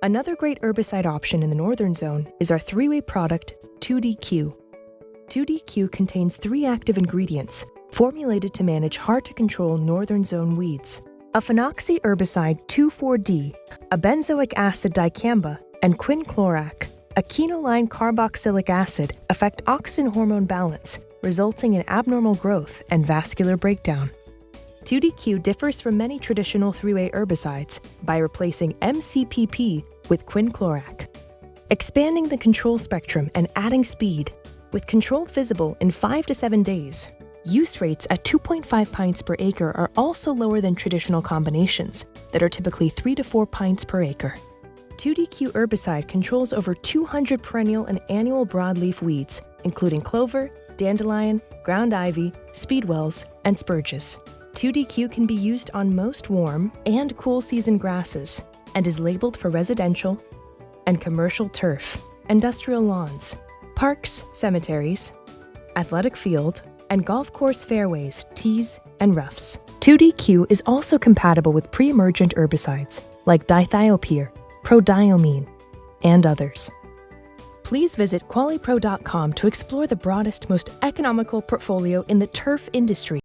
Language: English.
Another great herbicide option in the northern zone is our three-way product, 2DQ. 2DQ contains 3 active ingredients formulated to manage hard-to-control northern zone weeds. A Phenoxy herbicide 2,4-D, a benzoic acid dicamba, and Quinclorac, a quinoline carboxylic acid, affect auxin hormone balance, resulting in abnormal growth and vascular breakdown. 2DQ differs from many traditional three-way herbicides by replacing MCPP with Quinclorac, expanding the control spectrum and adding speed, with control visible in 5 to 7 days. Use rates at 2.5 pints per acre are also lower than traditional combinations that are typically 3 to 4 pints per acre. 2DQ herbicide controls over 200 perennial and annual broadleaf weeds, including clover, dandelion, ground ivy, speedwells, and spurges. 2DQ can be used on most warm and cool season grasses and is labeled for residential and commercial turf, industrial lawns, parks, cemeteries, athletic field, and golf course fairways, tees, and roughs. 2DQ is also compatible with pre-emergent herbicides like Dithiopyr, Prodiamine, and others. Please visit quali-pro.com to explore the broadest, most economical portfolio in the turf industry.